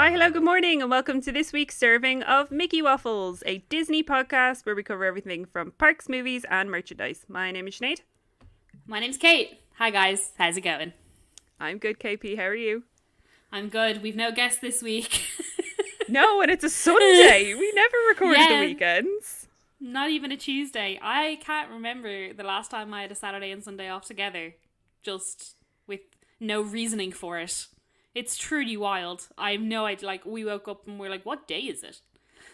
Hi, hello, good morning, and welcome to this week's serving of Mickey Waffles, a Disney podcast where we cover everything from parks, movies, and merchandise. My name is Sinead. My name's Kate. Hi guys, how's it going? I'm good, KP. How are you? I'm good. We've no guests this week. No, and it's a Sunday. We never record the weekends. Not even a Tuesday. I can't remember the last time I had a Saturday and Sunday off together, just with no reasoning for it. It's truly wild. I have no idea. Like, we woke up and we're like, what day is it?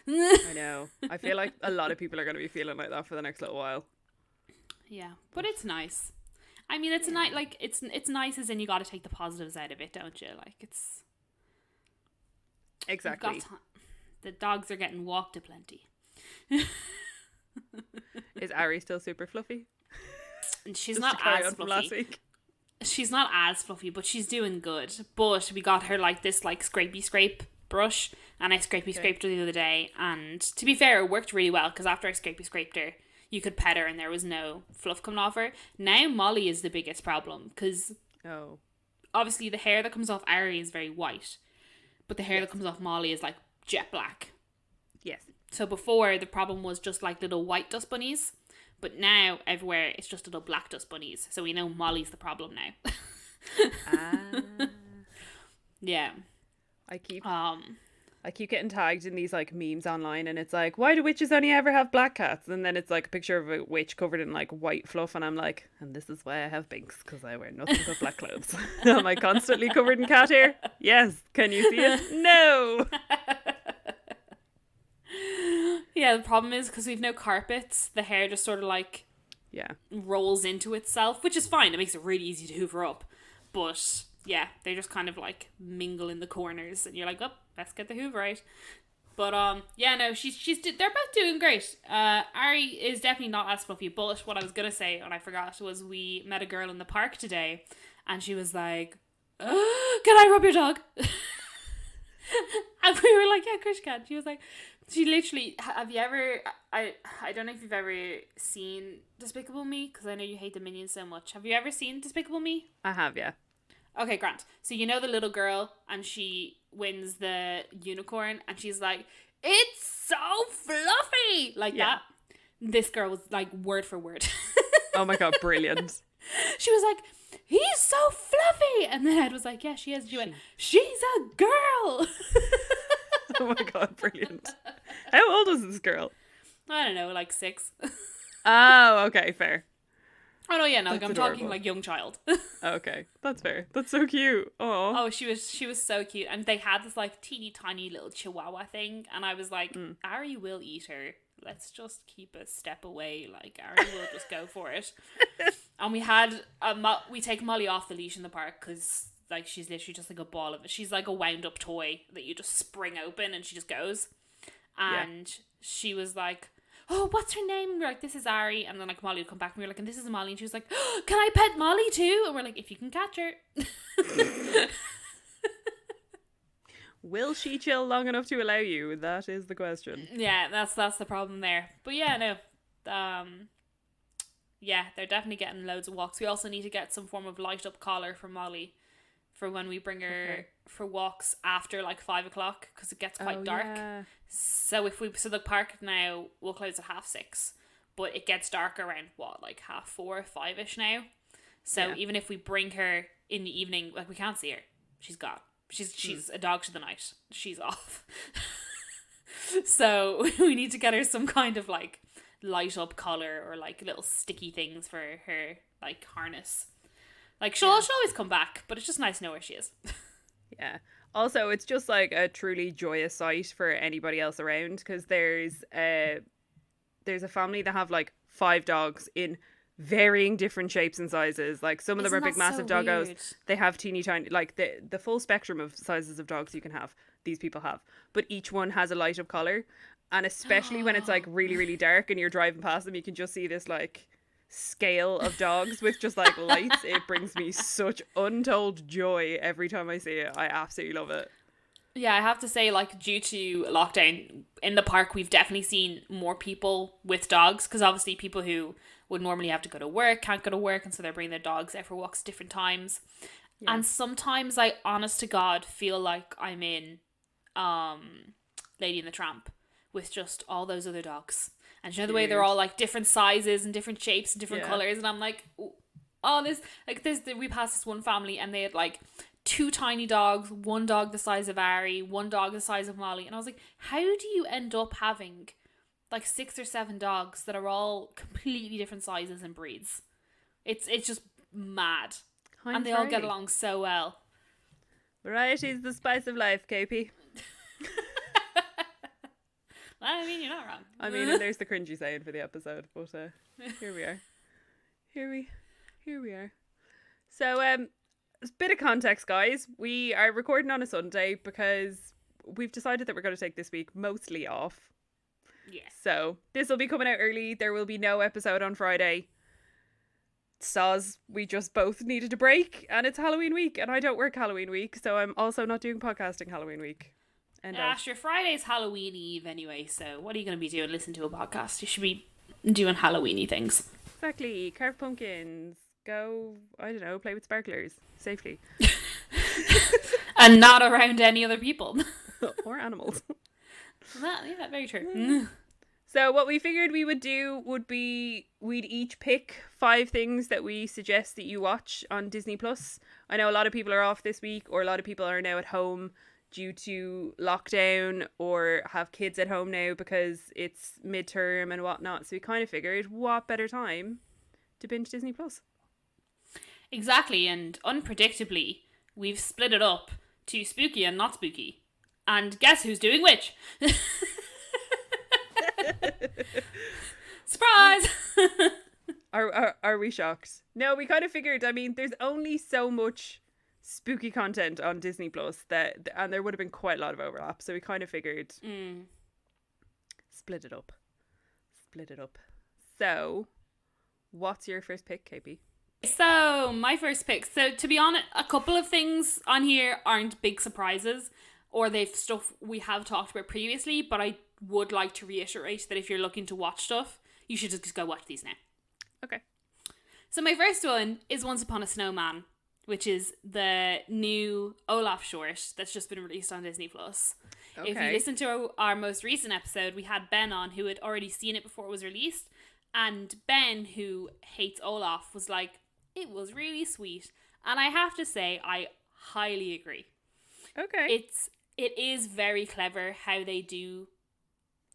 I know. I feel like a lot of people are going to be feeling like that for the next little while. Yeah, but it's nice. I mean, it's nice. Like, it's nice as in you got to take the positives out of it, don't you? Like, it's exactly. The dogs are getting walked aplenty. Is Ari still super fluffy? And she's Just not to carry as on from fluffy. last week. She's not as fluffy, but she's doing good. But we got her like this like scrapey scrape brush, and I scraped her the other day. And to be fair, it worked really well because after I scraped her, you could pet her and there was no fluff coming off her. Now Molly is the biggest problem because obviously the hair that comes off Ari is very white, but the hair that comes off Molly is like jet black. Yes. So before the problem was just like little white dust bunnies. But now, everywhere, it's just little black dust bunnies. So we know Molly's the problem now. Yeah. I keep getting tagged in these like memes online, and it's like, why do witches only ever have black cats? And then it's like a picture of a witch covered in like white fluff, and I'm like, and this is why I have binks, because I wear nothing but black clothes. Am I constantly covered in cat hair? Yes. Can you see it? No. Yeah, the problem is because we've no carpets, the hair just sort of like rolls into itself, which is fine. It makes it really easy to hoover up. But yeah, they just kind of like mingle in the corners, and you're like, oh, let's get the hoover out. But yeah, no, they're both doing great. Ari is definitely not as fluffy. But what I was gonna say, and I forgot, was we met a girl in the park today, and she was like, oh, "Can I rub your dog?" And we were like, "Yeah, of course you can." She was like, she literally, have you ever, I don't know if you've ever seen Despicable Me, because I know you hate the Minions so much. Have you ever seen Despicable Me? I have, yeah. Okay, Grant. So you know the little girl, and she wins the unicorn, and she's like, "It's so fluffy!" Like that. This girl was like word for word. Oh my god, brilliant. She was like, "He's so fluffy!" And then Ed was like, "Yeah, she is." She went, "She's a girl!" Oh my god, brilliant. How old was this girl? I don't know, like 6. Oh, okay, fair. Oh no, yeah, no, That's I'm adorable. talking like young child. Okay, that's fair. That's so cute. Oh, she was so cute, and they had this like teeny tiny little chihuahua thing, and I was like, Ari will eat her. Let's just keep a step away. Like Ari will just go for it. And we had we take Molly off the leash in the park because like she's literally just like a ball of it. She's like a wound up toy that you just spring open and she just goes. And she was like, "Oh, what's her name?" And we're like, "This is Ari." And then like Molly would come back and we were like, "And this is Molly." And she was like, "Oh, can I pet Molly too?" And we're like, "If you can catch her." Will she chill long enough to allow you? That is the question. Yeah, that's the problem there. But yeah, no. Yeah, they're definitely getting loads of walks. We also need to get some form of light up collar for Molly for when we bring her for walks after like 5 o'clock because it gets quite dark. Yeah. So the park now will close at 6:30, but it gets dark around like 4:30, 5ish now. So even if we bring her in the evening, like we can't see her. She's gone. She's a dog to the night. She's off. So we need to get her some kind of like light up collar or like little sticky things for her like harness. Like she'll always come back, but it's just nice to know where she is. Yeah. Also, it's just like a truly joyous sight for anybody else around because there's a family that have like 5 dogs in varying different shapes and sizes. Like some of them are big massive doggos. Weird? They have teeny tiny, like the full spectrum of sizes of dogs you can have, these people have, but each one has a light up collar, and especially when it's like really really dark and you're driving past them, you can just see this like scale of dogs with just like lights. It brings me such untold joy every time I see it. I absolutely love it. Yeah, I have to say, like, due to lockdown in the park, we've definitely seen more people with dogs because obviously people who would normally have to go to work can't go to work, and so they're bringing their dogs out for walks at different times. Yeah. And sometimes I, honest to God, feel like I'm in Lady and the Tramp with just all those other dogs. And you know the way they're all like different sizes and different shapes and different colours, and I'm like, oh, we passed this one family and they had like 2 tiny dogs, one dog the size of Ari, one dog the size of Molly, and I was like, how do you end up having like 6 or 7 dogs that are all completely different sizes and breeds? It's just mad. And they all get along so well. Variety is the spice of life, KP. I mean, you're not wrong. I mean, and there's the cringy saying for the episode, but here we are. Here we are. So, a bit of context, guys. We are recording on a Sunday because we've decided that we're going to take this week mostly off. Yes. So, this will be coming out early. There will be no episode on Friday. Soz, we just both needed a break, and it's Halloween week, and I don't work Halloween week, so I'm also not doing podcasting Halloween week. Sure, Friday's Halloween Eve anyway, so what are you going to be doing? Listen to a podcast. You should be doing Halloween-y things. Exactly. Carve pumpkins. Go, I don't know, play with sparklers. Safely. And not around any other people. Or animals. Yeah, very true. So what we figured we would do would be we'd each pick 5 things that we suggest that you watch on Disney Plus. I know a lot of people are off this week, or a lot of people are now at home due to lockdown, or have kids at home now because it's midterm and whatnot. So we kind of figured, what better time to binge Disney Plus? Exactly, and unpredictably, we've split it up to spooky and not spooky. And guess who's doing which? Surprise! Are we shocked? No, we kind of figured, I mean, there's only so much spooky content on Disney Plus and there would have been quite a lot of overlap, so we kind of figured split it up. So what's your first pick, KP? So my first pick, so to be honest, a couple of things on here aren't big surprises, or they've stuff we have talked about previously, but I would like to reiterate that if you're looking to watch stuff, you should just go watch these now. Okay. So my first one is Once Upon a Snowman, which is the new Olaf short that's just been released on Disney Plus. Okay. If you listen to our most recent episode, we had Ben on who had already seen it before it was released, and Ben, who hates Olaf, was like, it was really sweet. And I have to say, I highly agree. Okay. It is very clever how they do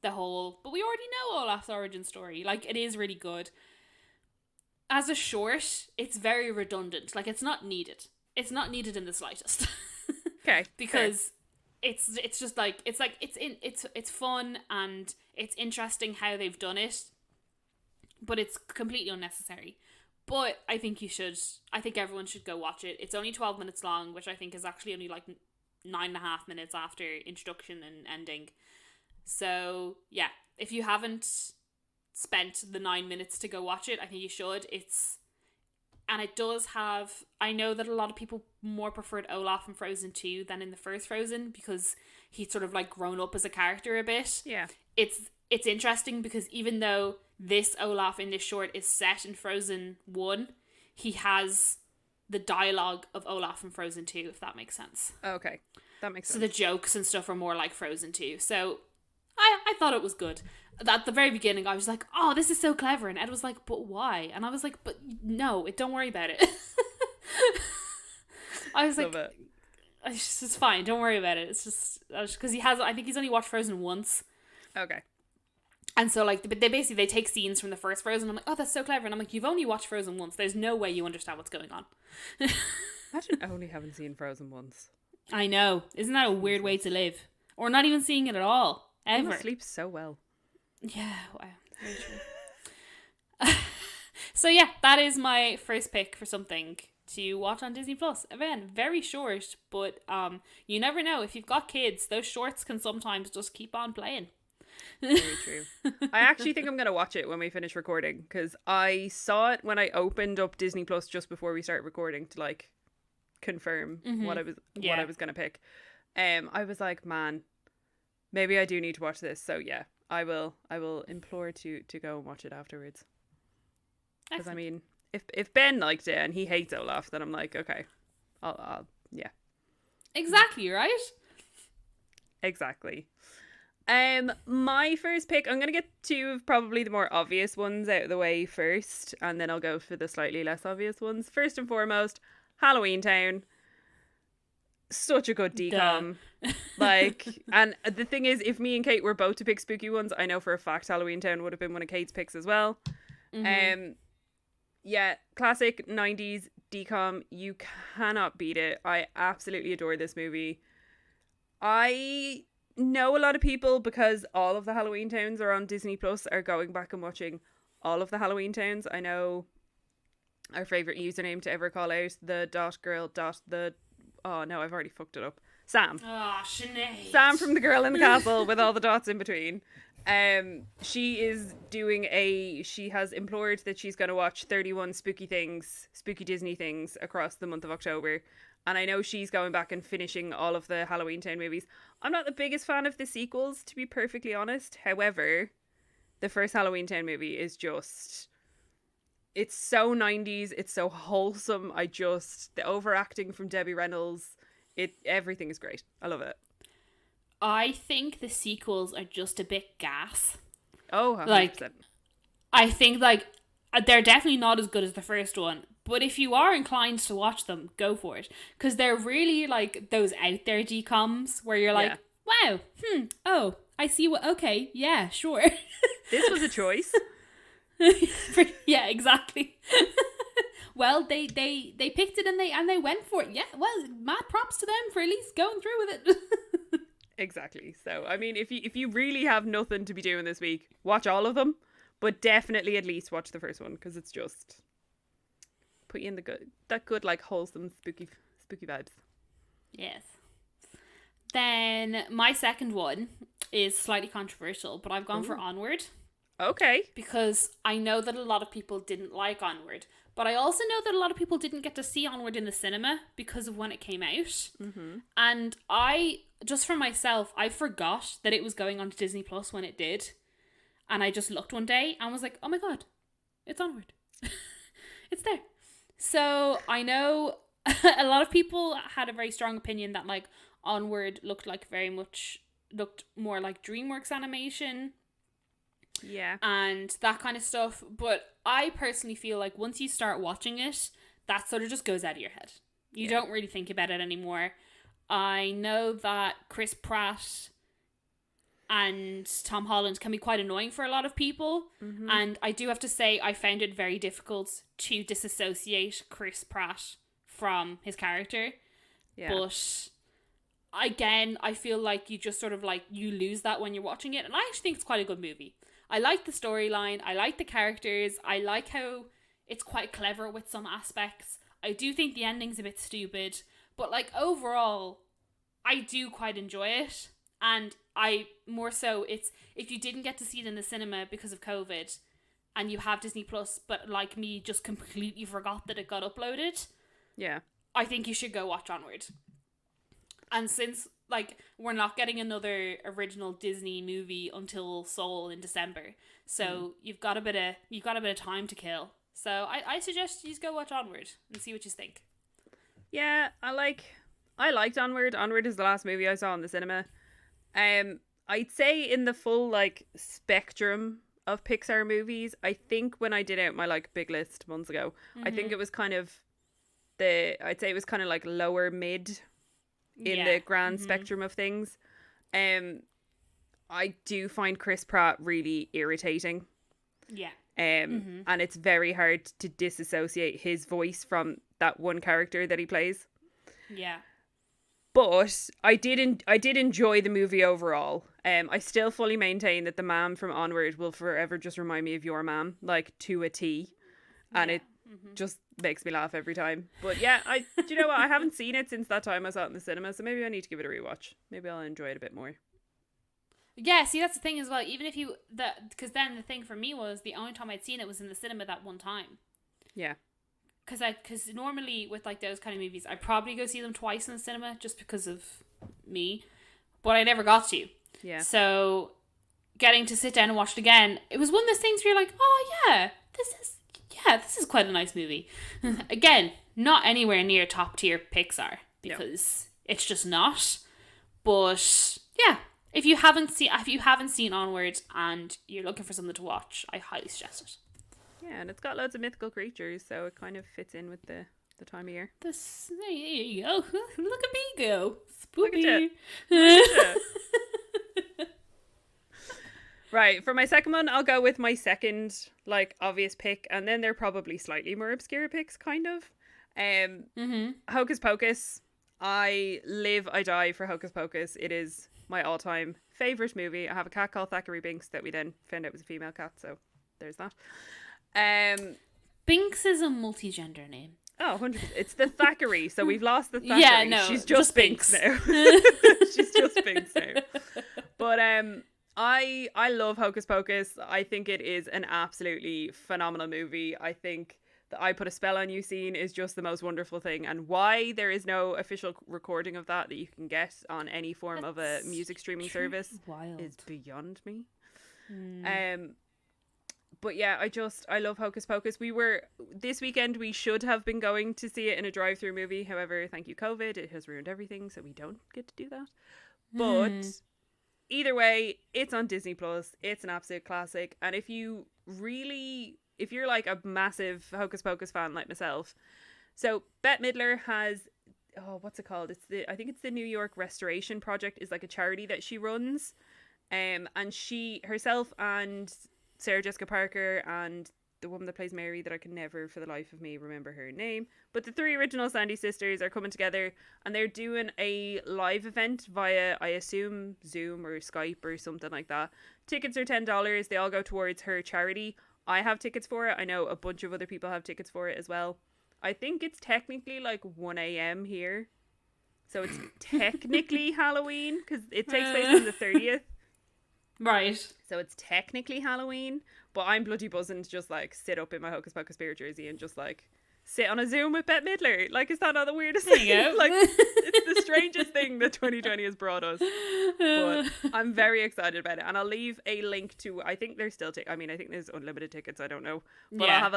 the whole, but we already know Olaf's origin story. Like, it is really good. As a short, it's very redundant. Like, it's not needed. It's not needed in the slightest. Okay. Because it's just like it's fun and it's interesting how they've done it, but it's completely unnecessary. But I think everyone should go watch it. It's only 12 minutes long, which I think is actually only like 9.5 minutes after introduction and ending. So yeah, if you haven't spent the 9 minutes to go watch it, I think you should. And it does have, I know that a lot of people more preferred Olaf in Frozen 2 than in the first Frozen, because he's sort of like grown up as a character a bit. Yeah. It's interesting because even though this Olaf in this short is set in Frozen 1, he has the dialogue of Olaf from Frozen 2, if that makes sense. Okay, that makes sense. So the jokes and stuff are more like Frozen 2. So I thought it was good. At the very beginning, I was like, oh, this is so clever. And Ed was like, but why? And I was like, but no, don't worry about it. I was like, it's fine. Don't worry about it. It's just because I think he's only watched Frozen once. Okay. And so, like, they take scenes from the first Frozen. I'm like, oh, that's so clever. And I'm like, you've only watched Frozen once. There's no way you understand what's going on. Imagine only having seen Frozen once. I know. Isn't that a weird way to live? Or not even seeing it at all. Ever. You sleep so well. Yeah, wow. Very true. So yeah, that is my first pick for something to watch on Disney Plus. Again, very short, but you never know. If you've got kids, those shorts can sometimes just keep on playing. Very true. I actually think I'm going to watch it when we finish recording, because I saw it when I opened up Disney Plus just before we started recording to like confirm what I was going to pick. I was like, man, maybe I do need to watch this. So yeah, I will implore to go and watch it afterwards. Because I mean, if Ben liked it and he hates Olaf, then I'm like, okay, I'll yeah. Exactly, right? Exactly. My first pick, I'm gonna get two of probably the more obvious ones out of the way first, and then I'll go for the slightly less obvious ones. First and foremost, Halloween Town. Such a good Duh. decom. Like, and the thing is, if me and Kate were both to pick spooky ones, I know for a fact Halloween Town would have been one of Kate's picks as well. Mm-hmm. Um, yeah, classic 90s decom. You cannot beat it. I absolutely adore this movie. I know a lot of people, because all of the Halloween Towns are on Disney Plus, are going back and watching all of the Halloween Towns. I know our favorite username to ever call out, the dot girl dot the, oh no, I've already fucked it up. Sam. Oh, Sinead. Sam from The Girl in the Castle with all the dots in between. She is doing she has implored that she's going to watch 31 spooky Disney things across the month of October. And I know she's going back and finishing all of the Halloween Town movies. I'm not the biggest fan of the sequels, to be perfectly honest. However, the first Halloween Town movie is just, it's so 90s, it's so wholesome. The overacting from Debbie Reynolds, everything is great. I love it. I think the sequels are just a bit gas. Oh, 100%. Like, I think, like, they're definitely not as good as the first one. But if you are inclined to watch them, go for it. Because they're really, like, those out there decoms where you're like, wow, oh, I see okay, yeah, sure. This was a choice. Yeah, exactly. Well, they picked it and they went for it. Yeah, well, mad props to them for at least going through with it. Exactly. So, I mean, if you really have nothing to be doing this week, watch all of them, but definitely at least watch the first one, because it's just put you in that good like wholesome spooky vibes. Yes. Then my second one is slightly controversial, but I've gone for Onward. Okay. Because I know that a lot of people didn't like Onward, but I also know that a lot of people didn't get to see Onward in the cinema because of when it came out. Mm-hmm. And just for myself, I forgot that it was going on to Disney Plus when it did. And I just looked one day and was like, oh my God, it's Onward. It's there. So I know a lot of people had a very strong opinion that like Onward looked more like DreamWorks animation. Yeah. And that kind of stuff. But I personally feel like once you start watching it, that sort of just goes out of your head. You don't really think about it anymore. I know that Chris Pratt and Tom Holland can be quite annoying for a lot of people. Mm-hmm. And I do have to say, I found it very difficult to disassociate Chris Pratt from his character. Yeah. But again, I feel like you just sort of like, you lose that when you're watching it. And I actually think it's quite a good movie. I like the storyline. I like the characters. I like how it's quite clever with some aspects. I do think the ending's a bit stupid. But like overall, I do quite enjoy it. And I more so, it's if you didn't get to see it in the cinema because of COVID and you have Disney Plus, but like me just completely forgot that it got uploaded. Yeah. I think you should go watch Onward. And since like we're not getting another original Disney movie until Soul in December, so you've got a bit of time to kill. So I suggest you just go watch Onward and see what you think. Yeah, I liked Onward. Onward is the last movie I saw in the cinema. I'd say in the full like spectrum of Pixar movies, I think when I did out my like big list months ago, I think it was kind of I'd say it was kind of like lower mid in the grand spectrum of things. I do find Chris Pratt really irritating. Yeah. And it's very hard to disassociate his voice from that one character that he plays. Yeah. But I did enjoy the movie overall. I still fully maintain that the ma'am from Onward will forever just remind me of your ma'am, like to a T. And it just makes me laugh every time. But yeah, do you know what? I haven't seen it since that time I saw it in the cinema, so maybe I need to give it a rewatch. Maybe I'll enjoy it a bit more. Yeah, see, that's the thing as well. Even if because then the thing for me was the only time I'd seen it was in the cinema that one time. Yeah. Because normally with like those kind of movies, I probably go see them twice in the cinema just because of me, but I never got to. Yeah. So getting to sit down and watch it again, it was one of those things where you're like, oh yeah, this is quite a nice movie. Again, not anywhere near top tier Pixar because it's just not. But Yeah. If you haven't seen Onward and you're looking for something to watch, I highly suggest it. Yeah, and it's got loads of mythical creatures, so it kind of fits in with the time of year. There you go. Look at me go. Look at Spoopy. you. Right, for my second one, I'll go with my second, like, obvious pick, and then they're probably slightly more obscure picks, kind of. Hocus Pocus. I live, I die for Hocus Pocus. It is my all-time favourite movie. I have a cat called Thackeray Binks that we then found out was a female cat, so there's that. Binks is a multi-gender name. Oh, 100%. It's the Thackeray, so we've lost the Thackeray. Yeah, no, she's just Binks now. She's just Binks now. But I love Hocus Pocus. I think it is an absolutely phenomenal movie. I think the I Put a Spell on You scene is just the most wonderful thing, and why there is no official recording of that you can get on any form of a music streaming service is beyond me. But yeah, I love Hocus Pocus. This weekend we should have been going to see it in a drive-through movie. However, thank you COVID, it has ruined everything, so we don't get to do that. But either way, it's on Disney Plus. It's an absolute classic. And if you're like a massive Hocus Pocus fan like myself, so Bette Midler has, what's it called? I think it's the New York Restoration Project, is like a charity that she runs. And she herself and Sarah Jessica Parker and the woman that plays Mary, that I can never for the life of me remember her name, but the three original Sandy sisters are coming together and they're doing a live event via, I assume, Zoom or Skype or something like that. Tickets are $10. They all go towards her charity. I have tickets for it. I know a bunch of other people have tickets for it as well. I think it's technically like 1 a.m. here, so it's technically Halloween because it takes place on the 30th. Right. So it's technically Halloween, but I'm bloody buzzing to just like sit up in my Hocus Pocus spirit jersey and just like sit on a Zoom with Bette Midler. Like, is that not the weirdest thing? Like, it's the strangest thing that 2020 has brought us. But I'm very excited about it, and I'll leave a link to. I think there's still. I think there's unlimited tickets. I don't know, but yeah.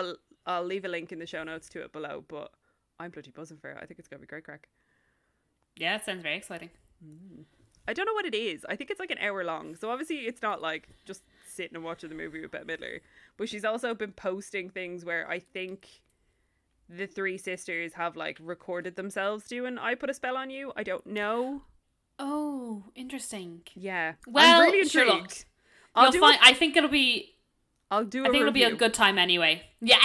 I'll leave a link in the show notes to it below. But I'm bloody buzzing for it. I think it's gonna be great crack. Yeah, it sounds very exciting. I don't know what it is. I think it's like an hour long. So obviously it's not like just sitting and watching the movie with Bette Midler. But she's also been posting things where I think the three sisters have like recorded themselves doing I Put a Spell on You. I don't know. Oh, interesting. Yeah. Well, I'm really intrigued. I think it'll be... I'll do a review. It'll be a good time anyway. Yeah.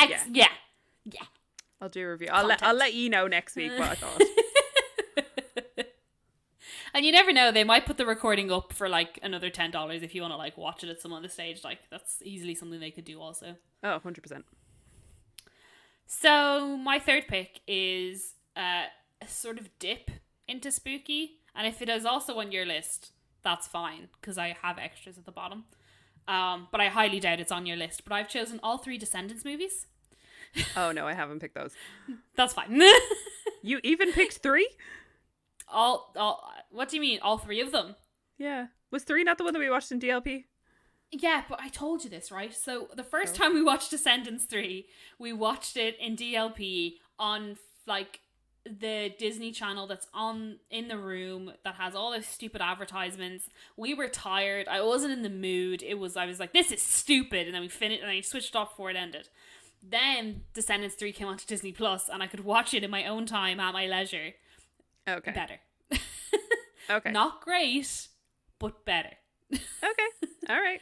I'll do a review. I'll let you know next week what I thought. And you never know, they might put the recording up for like another $10 if you want to like watch it at some other stage. Like, that's easily something they could do also. Oh, 100%. So my third pick is a sort of dip into spooky, and if it is also on your list, that's fine because I have extras at the bottom. But I highly doubt it's on your list. But I've chosen all three Descendants movies. Oh no, I haven't picked those. That's fine. You even picked 3? All what do you mean, all 3 of them? Yeah. Was 3 not the one that we watched in DLP? Yeah, but I told you this, right? So the first time we watched Descendants 3, we watched it in DLP on like the Disney Channel that's on in the room that has all those stupid advertisements. We were tired. I wasn't in the mood. I was like, this is stupid, and then we finished and I switched off before it ended. Then Descendants 3 came onto Disney Plus and I could watch it in my own time at my leisure. Okay. Better. Okay. Not great, but better. Okay. All right.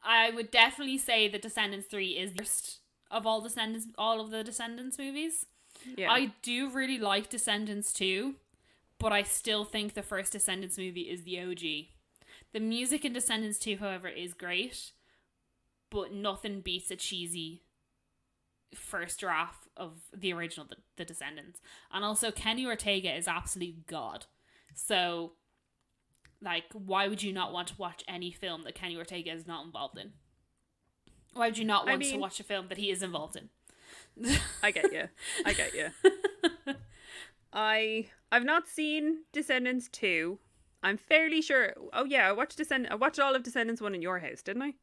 I would definitely say that Descendants 3 is the worst of all of the Descendants movies. Yeah. I do really like Descendants 2, but I still think the first Descendants movie is the OG. The music in Descendants 2, however, is great, but nothing beats a cheesy first draft of the original the Descendants. And also Kenny Ortega is absolute god, so like, why would you not want to watch any film that Kenny Ortega is not involved in? Why would you not want to watch a film that he is involved in? I get you. I've not seen Descendants 2. I'm fairly sure. Oh yeah, I watched all of Descendants 1 in your house, didn't I?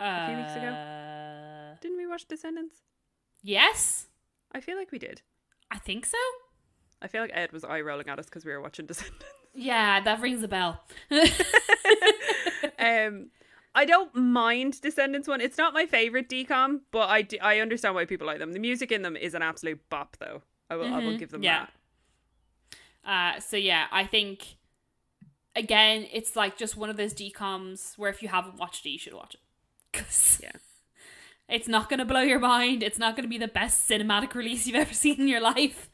A few weeks ago. Didn't we watch Descendants? Yes. I feel like we did. I think so. I feel like Ed was eye rolling at us because we were watching Descendants. Yeah, that rings a bell. I don't mind Descendants one. It's not my favorite decom, but I understand why people like them. The music in them is an absolute bop, though. I will give them Yeah. that. So yeah, I think again, it's like just one of those decoms where if you haven't watched it, you should watch it. 'Cause Yeah. it's not going to blow your mind. It's not going to be the best cinematic release you've ever seen in your life,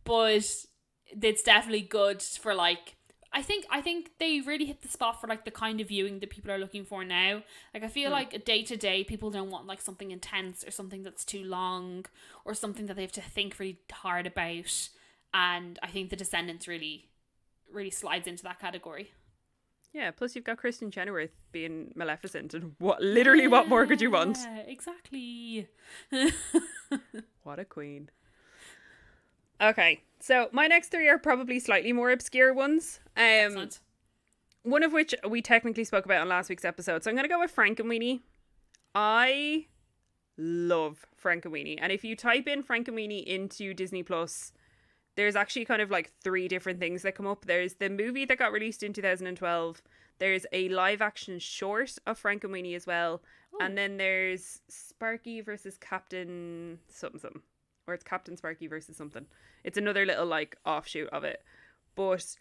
but it's definitely good for like. I think they really hit the spot for like the kind of viewing that people are looking for now. Like I feel like day to day people don't want like something intense or something that's too long or something that they have to think really hard about. And I think The Descendants really slides into that category. Yeah, plus you've got Kristen Chenoweth being Maleficent, and what more could you want? Yeah, exactly. What a queen. Okay, so my next three are probably slightly more obscure ones. Excellent. One of which we technically spoke about on last week's episode. So I'm going to go with Frankenweenie. I love Frankenweenie. And if you type in Frankenweenie into Disney Plus, there's actually kind of like three different things that come up. There's the movie that got released in 2012. There's a live action short of Frankenweenie as well. Ooh. And then there's Sparky versus Captain something. Or it's Captain Sparky versus something. It's another little like offshoot of it. But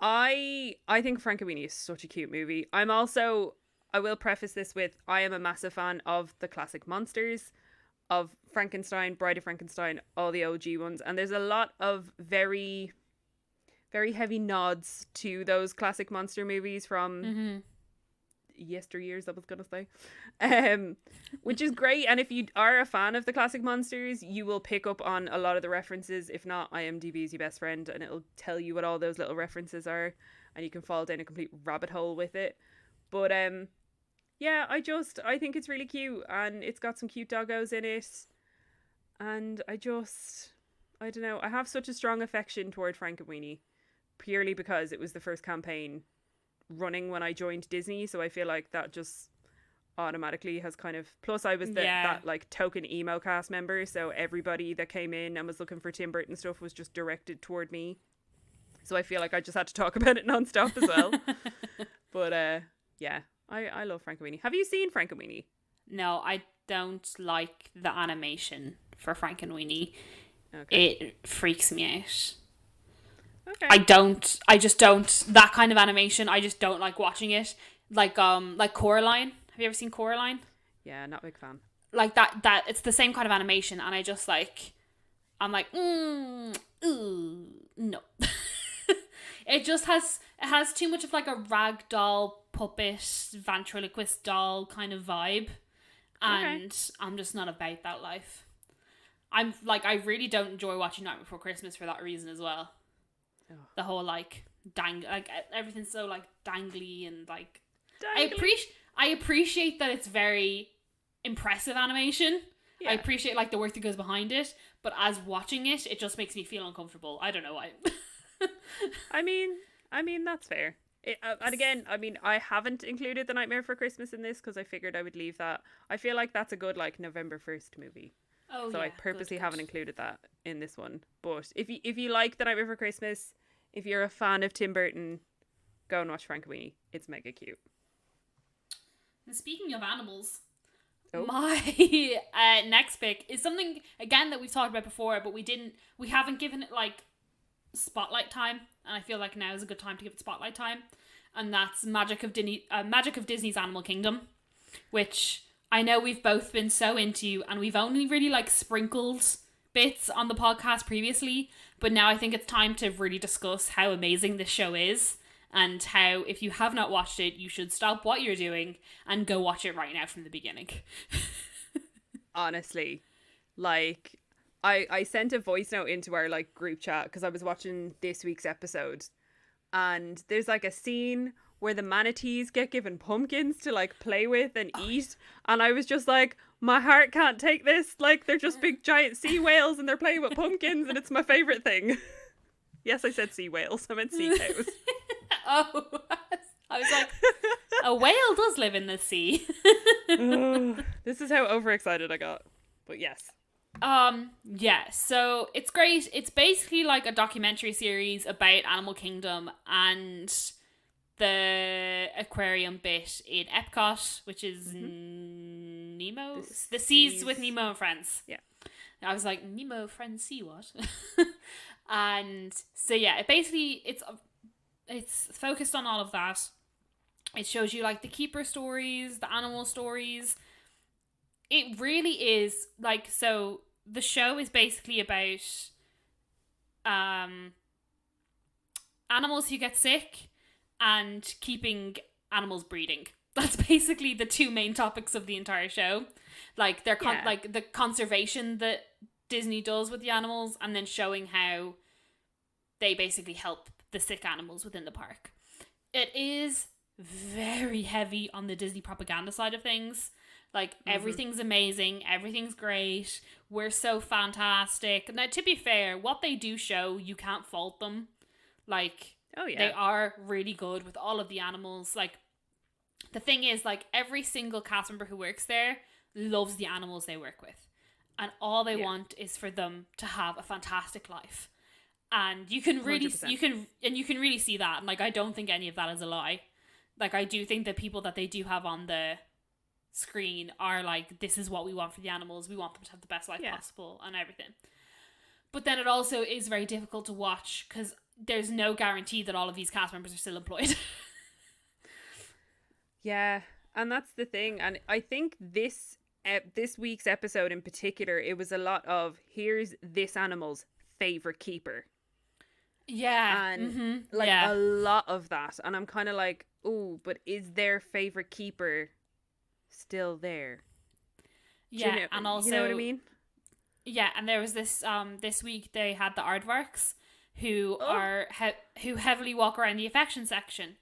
I think Frankenweenie is such a cute movie. I will preface this with, I am a massive fan of the classic monsters, of Frankenstein, Bride of Frankenstein, all the OG ones, and there's a lot of very, very heavy nods to those classic monster movies from yesteryears, I was gonna say, which is great. And if you are a fan of the classic monsters, you will pick up on a lot of the references. If not, IMDb is your best friend, and it'll tell you what all those little references are, and you can fall down a complete rabbit hole with it. But yeah, I think it's really cute, and it's got some cute doggos in it, and I don't know, I have such a strong affection toward Frankenweenie, purely because it was the first campaign running when I joined Disney, so I feel like that just automatically has kind of, plus I was that like token emo cast member, so everybody that came in and was looking for Tim Burton stuff was just directed toward me, so I feel like I just had to talk about it nonstop as well. But yeah, I love Frankenweenie. Have you seen Frankenweenie? No, I don't like the animation for Frankenweenie. Okay. It freaks me out. Okay. I just don't, that kind of animation, I just don't like watching it. Like Coraline. Have you ever seen Coraline? Yeah, not a big fan. Like that it's the same kind of animation, and I just like, I'm like, ooh, no. It has too much of like a ragdoll puppet ventriloquist doll kind of vibe, and I'm just not about that life. I'm like, I really don't enjoy watching Night Before Christmas for that reason as well. Oh. The whole like like everything's so like dangly and like I appreciate that it's very impressive animation. Yeah. I appreciate like the work that goes behind it, but as watching it, it just makes me feel uncomfortable. I don't know why. I mean that's fair. And again, I mean, I haven't included The Nightmare Before Christmas in this because I figured I would leave that. I feel like that's a good like November 1st movie. Oh, so yeah, I purposely haven't included that in this one. But if you like The Nightmare Before Christmas, if you're a fan of Tim Burton, go and watch Frankenweenie. It's mega cute. And speaking of animals, my next pick is something again that we've talked about before, but we haven't given it like spotlight time, and I feel like now is a good time to give it spotlight time, and that's Magic of Disney's Animal Kingdom, which I know we've both been so into, and we've only really like sprinkled bits on the podcast previously, but now I think it's time to really discuss how amazing this show is, and how if you have not watched it, you should stop what you're doing and go watch it right now from the beginning. Honestly, like I sent a voice note into our like group chat because I was watching this week's episode, and there's like a scene where the manatees get given pumpkins to like play with and eat, and I was just like, my heart can't take this. Like, they're just big giant sea whales and they're playing with pumpkins, and it's my favorite thing. Yes, I said sea whales. I meant sea cows. Oh, I was like, a whale does live in the sea. This is how overexcited I got. But yes, Yeah, so it's great. It's basically like a documentary series about Animal Kingdom and the aquarium bit in Epcot, which is Mm-hmm. Nemo, The the seas with seas. Nemo and Friends. Yeah. I was like, Nemo, Friends, see what? And so yeah, it basically it's focused on all of that. It shows you like the keeper stories, the animal stories. It really is like, so the show is basically about um animals who get sick and keeping animals breeding. That's basically the two main topics of the entire show. Like Yeah. like the conservation that Disney does with the animals, and then showing how they basically help the sick animals within the park. It is very heavy on the Disney propaganda side of things. Like, Mm-hmm. everything's amazing, everything's great, we're so fantastic. Now, to be fair, what they do show, you can't fault them. Like, Oh they yeah. are really good with all of the animals. Like, the thing is, like, every single cast member who works there loves the animals they work with. And all they Yeah. want is for them to have a fantastic life. And you can really 100%. you can really see that. And like, I don't think any of that is a lie. Like, I do think the people that they do have on the screen are like, this is what we want for the animals. We want them to have the best life Yeah. possible and everything. But then it also is very difficult to watch because there's no guarantee that all of these cast members are still employed. Yeah. And that's the thing. And I think this week's episode in particular, it was a lot of here's this animal's favorite keeper. Yeah. And Mm-hmm. like Yeah. a lot of that. And I'm kind of like, oh, but is their favorite keeper still there? Do Yeah. And you know what I also, mean? yeah, and there was this week they had the aardvarks who Oh, are who heavily walk around the affection section.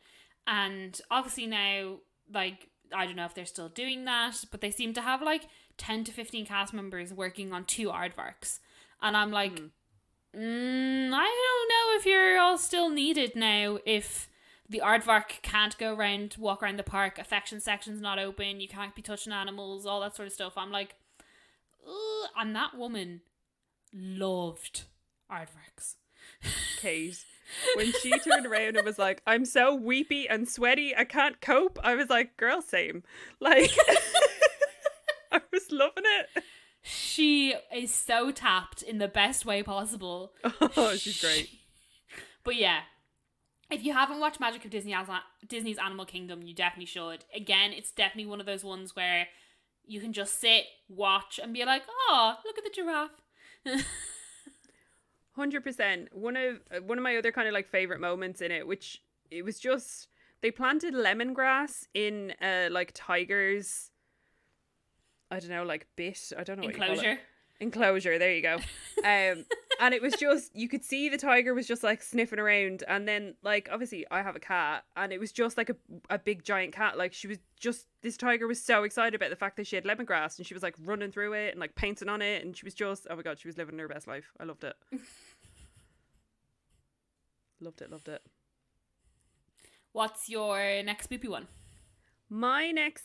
And obviously now, like, I don't know if they're still doing that, but they seem to have like 10 to 15 cast members working on two aardvarks. And I'm like, hmm. I don't know if you're all still needed now. If the aardvark can't go around, walk around the park, affection section's not open, you can't be touching animals, all that sort of stuff. I'm like, ugh. And that woman loved aardvarks. Kate. When she turned around and was like, I'm so weepy and sweaty, I can't cope. I was like, girl, same. Like, I was loving it. She is so tapped in the best way possible. Oh, she's great. But yeah, if you haven't watched Magic of Disney's Animal Kingdom, you definitely should. Again, it's definitely one of those ones where you can just sit, watch, and be like, oh, look at the giraffe. 100%. One of my other kind of like favorite moments in it, which it was just they planted lemongrass in like tiger's, I don't know, like bit. I don't know what you call it. Enclosure. Enclosure. There you go. And it was just you could see the tiger was just like sniffing around, and then like obviously I have a cat, and it was just like a big giant cat. Like she was just this tiger was so excited about the fact that she had lemongrass, and she was like running through it and like painting on it, and she was just oh my god, she was living her best life. I loved it. Loved it. Loved it. What's your next spoopy one? My next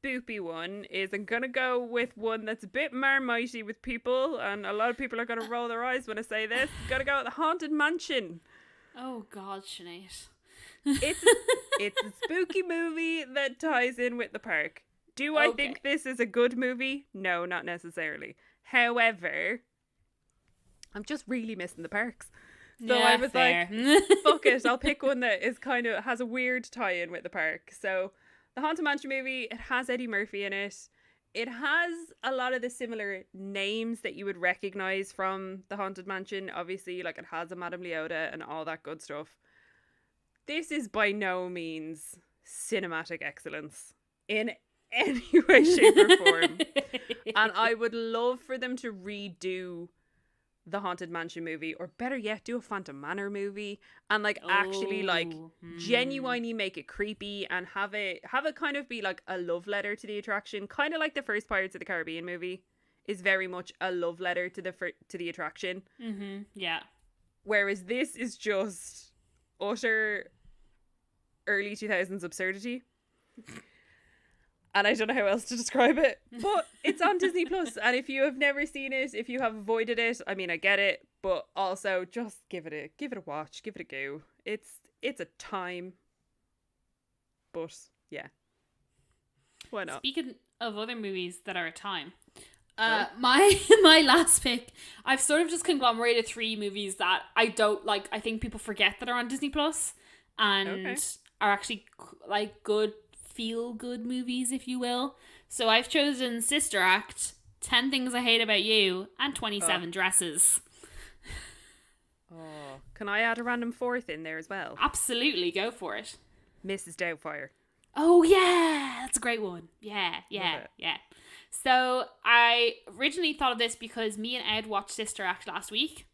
spoopy one is I'm gonna go with one that's a bit marmitey with people, and a lot of people are gonna roll their eyes when I say this. Gotta go with the Haunted Mansion. Oh God, Sinead. It's it's a spooky movie that ties in with the park. Do I Okay. think this is a good movie? No, not necessarily. However, I'm just really missing the parks. So I Yeah, was fair. like, fuck it, I'll pick one that is kind of has a weird tie-in with the park. So the Haunted Mansion movie, it has Eddie Murphy in it. It has a lot of the similar names that you would recognize from the Haunted Mansion. Obviously, like it has a Madame Leota and all that good stuff. This is by no means cinematic excellence in any way, shape, or form. And I would love for them to redo the Haunted Mansion movie, or better yet, do a Phantom Manor movie and like actually like Oh, genuinely make it creepy and have it kind of be like a love letter to the attraction, kind of like the first Pirates of the Caribbean movie is very much a love letter to the attraction, Yeah. whereas this is just utter early 2000s absurdity. and I don't know how else to describe it, but it's on Disney Plus. And if you have never seen it, if you have avoided it, I mean, I get it, but also just give it a watch, give it a go. It's a time, but yeah, why not? Speaking of other movies that are a time, my my last pick, I've sort of just conglomerated 3 movies that I don't like. I think people forget that are on Disney Plus and are actually like good feel good movies, if you will. So I've chosen Sister Act, 10 Things I Hate About You, and 27 Dresses. Oh, can I add a random fourth in there as well? Absolutely, go for it. Mrs. Doubtfire. Oh yeah, that's a great one. Yeah. So I originally thought of this because me and Ed watched Sister Act last week.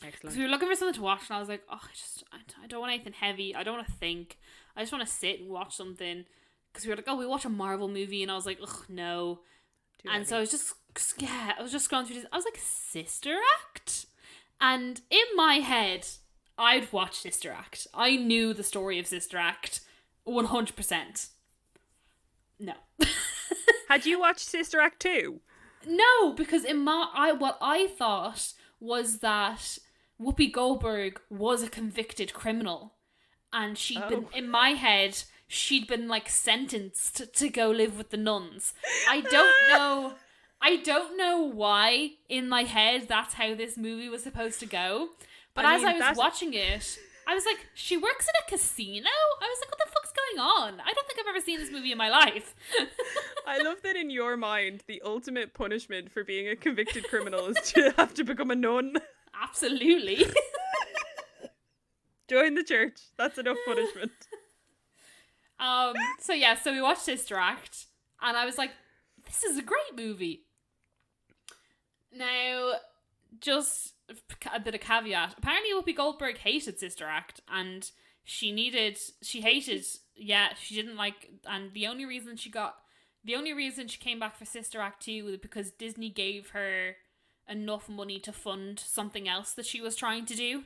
Excellent. Because we were looking for something to watch, and I was like, oh, I don't want anything heavy. I don't want to think. I just want to sit and watch something. Because we were like, oh, we watch a Marvel movie, and I was like, ugh, no. So I was just scrolling through this. I was like, Sister Act? And in my head, I'd watched Sister Act. I knew the story of Sister Act 100%. No. Had you watched Sister Act 2? No, because what I thought was that Whoopi Goldberg was a convicted criminal, and she'd been, in my head, she'd been like sentenced to go live with the nuns. I don't know why in my head that's how this movie was supposed to go. But as I was watching it, I was like, she works in a casino? I was like, what the fuck's going on? I don't think I've ever seen this movie in my life. I love that in your mind, the ultimate punishment for being a convicted criminal is to have to become a nun. Absolutely. Join the church. That's enough punishment. So we watched Sister Act, and I was like, this is a great movie. Now, just a bit of caveat. Apparently Whoopi Goldberg hated Sister Act, and she didn't like, and the only reason she came back for Sister Act 2 was because Disney gave her enough money to fund something else that she was trying to do.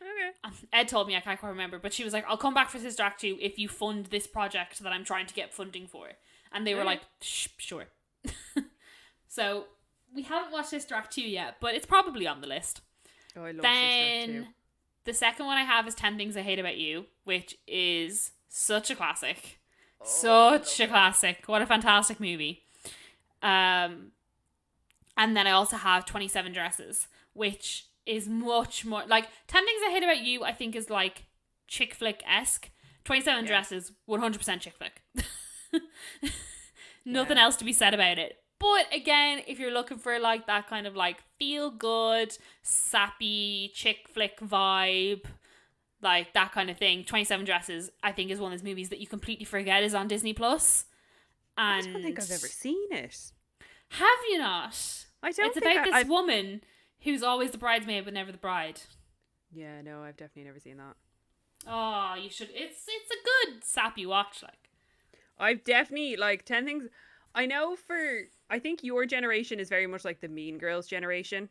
Okay. Ed told me, I can't quite remember, but she was like, I'll come back for Sister Act 2 if you fund this project that I'm trying to get funding for. And they were like, sure. So, we haven't watched Sister Act 2 yet, but it's probably on the list. Oh, I love Sister Act 2. The second one I have is 10 Things I Hate About You, which is such a classic. Such a classic. What a fantastic movie. And then I also have 27 Dresses, which is much more like 10 Things I Hate About You, I think is like chick flick-esque. 27 Dresses, 100% chick flick. Nothing else to be said about it. But again, if you're looking for like that kind of like feel good, sappy chick flick vibe, like that kind of thing, 27 Dresses I think is one of those movies that you completely forget is on Disney Plus. And I don't think I've ever seen it. Have you not? I don't. It's about this woman who's always the bridesmaid but never the bride. Yeah, no, I've definitely never seen that. Oh, you should. It's a good sappy watch. Like, I've definitely like 10 Things. I know I think your generation is very much like the Mean Girls generation.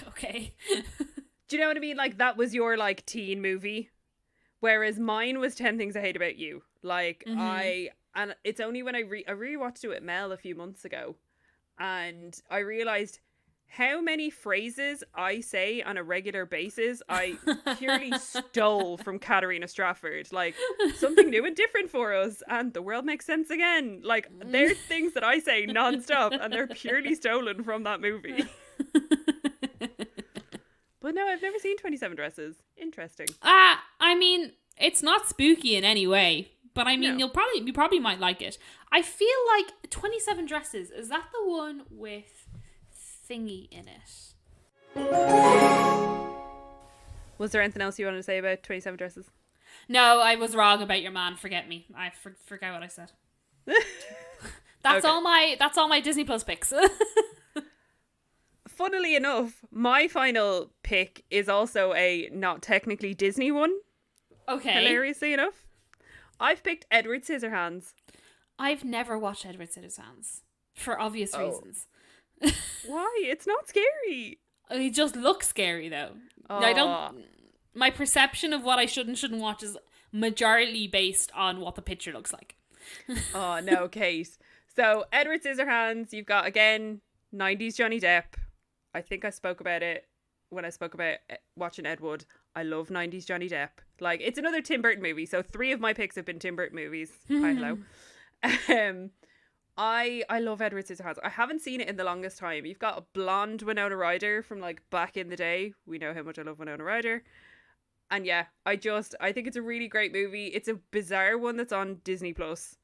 Okay. Do you know what I mean? Like that was your like teen movie, whereas mine was 10 Things I Hate About You. Like and it's only when I rewatched it with Mel a few months ago, and I realized how many phrases I say on a regular basis I purely stole from Katarina Strafford. Like, something new and different for us, and the world makes sense again. Like, there's things that I say nonstop, and they're purely stolen from that movie. But no, I've never seen 27 Dresses. Interesting. I mean, it's not spooky in any way, but I mean, you probably might like it. I feel like 27 Dresses, is that the one with thingy in it? Was there anything else you wanted to say about 27 Dresses? No, I was wrong about your man. Forget me. I forgot what I said. That's okay. That's all my Disney Plus picks. Funnily enough, my final pick is also a not technically Disney one. Okay. Hilariously enough, I've picked Edward Scissorhands. I've never watched Edward Scissorhands for obvious reasons. Why? It's not scary. It just looks scary though. My perception of what I should and shouldn't watch is majorly based on what the picture looks like. Oh no, Kate. So Edward Scissorhands, you've got again 90s Johnny Depp. I think I spoke about it when I spoke about watching Ed Wood. I love 90s Johnny Depp. Like, it's another Tim Burton movie. So 3 of my picks have been Tim Burton movies. Hi, hello. I love Edward Scissorhands. I haven't seen it in the longest time. You've got a blonde Winona Ryder from like back in the day. We know how much I love Winona Ryder. And yeah, I think it's a really great movie. It's a bizarre one that's on Disney Plus.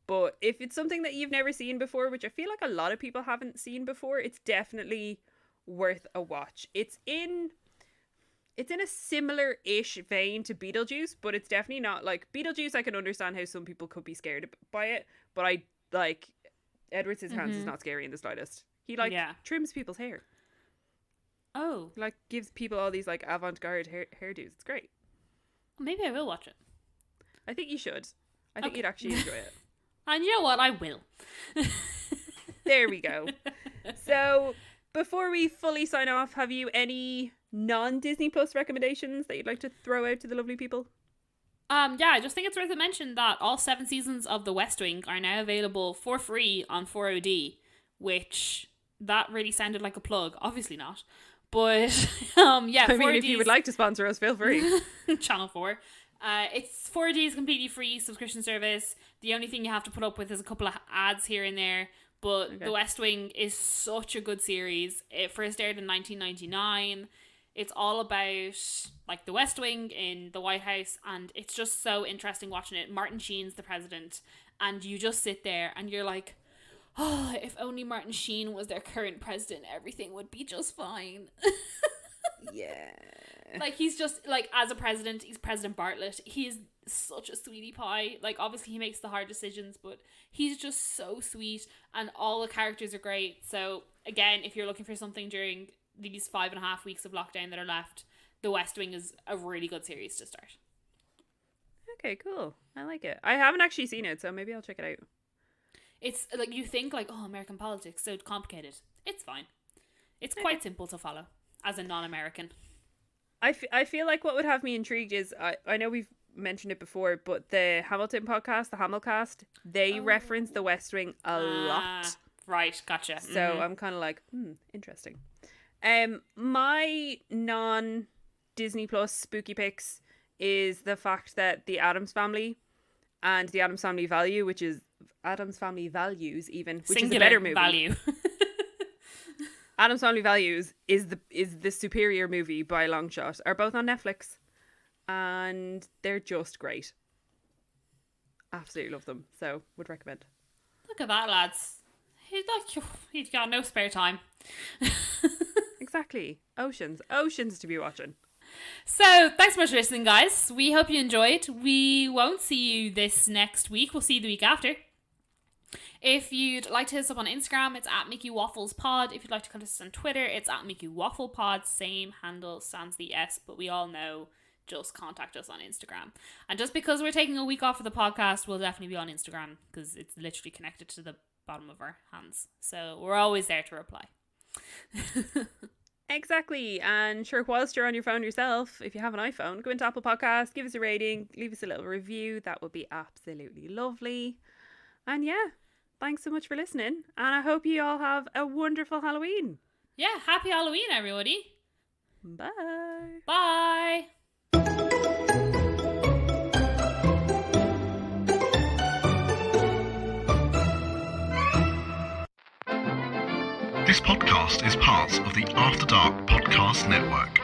But if it's something that you've never seen before, which I feel like a lot of people haven't seen before, it's definitely worth a watch. It's in a similar-ish vein to Beetlejuice, but it's definitely not like Beetlejuice. I can understand how some people could be scared by it, but I like Edward Scissorhands is not scary in the slightest. He trims people's hair. Oh, Like gives people all these like avant-garde hairdos. It's great. Maybe I will watch it. I think you should. I think you'd actually enjoy it. And you know what? I will. There we go. So before we fully sign off, have you any non-Disney Plus recommendations that you'd like to throw out to the lovely people? Yeah, I just think it's worth a mention that all 7 seasons of The West Wing are now available for free on 4OD, which that really sounded like a plug. Obviously not. But yeah, I mean, if you would like to sponsor us, feel free. Channel 4. It's 4D's completely free subscription service. The only thing you have to put up with is a couple of ads here and there. But okay. The West Wing is such a good series. It first aired in 1999. It's all about like the West Wing in the White House, and it's just so interesting watching it. Martin Sheen's the president, and you just sit there and you're like, oh, if only Martin Sheen was their current president, everything would be just fine. Yeah. Like, he's just, like, as a president, he's President Bartlett. He is such a sweetie pie. Like, obviously he makes the hard decisions, but he's just so sweet, and all the characters are great. So, again, if you're looking for something during these 5.5 weeks of lockdown that are left, The West Wing is a really good series to start. Okay, cool. I like it. I haven't actually seen it, so maybe I'll check it out. It's, like, you think, like, oh, American politics, so complicated. It's fine. It's quite simple to follow, as a non-American. I feel like what would have me intrigued is, I know we've mentioned it before, but the Hamilton podcast, the Hamilcast, they reference the West Wing a lot. Right, gotcha. So I'm kind of like, interesting. My non-Disney Plus spooky picks is the fact that the Addams Family and the Addams Family Value, which is Addams Family Values even, which Singular is a better movie. Value. Addams Family Values is the superior movie by a long shot. Are both on Netflix, and they're just great. Absolutely love them, so would recommend. Look at that, lads. He's got no spare time. Exactly. Oceans to be watching. So, thanks so much for listening, guys. We hope you enjoyed. We won't see you this next week. We'll see you the week after. If you'd like to hit us up on Instagram, it's at Mickey Waffles Pod. If you'd like to contact us on Twitter, it's at Mickey Waffle Pod. Same handle, sans the S, but we all know, just contact us on Instagram. And just because we're taking a week off of the podcast, we'll definitely be on Instagram, because it's literally connected to the bottom of our hands. So we're always there to reply. Exactly. And sure, whilst you're on your phone yourself, if you have an iPhone, go into Apple Podcasts, give us a rating, leave us a little review. That would be absolutely lovely. And yeah, thanks so much for listening, and I hope you all have a wonderful Halloween. Yeah, happy Halloween, everybody. Bye. Bye. This podcast is part of the After Dark Podcast Network.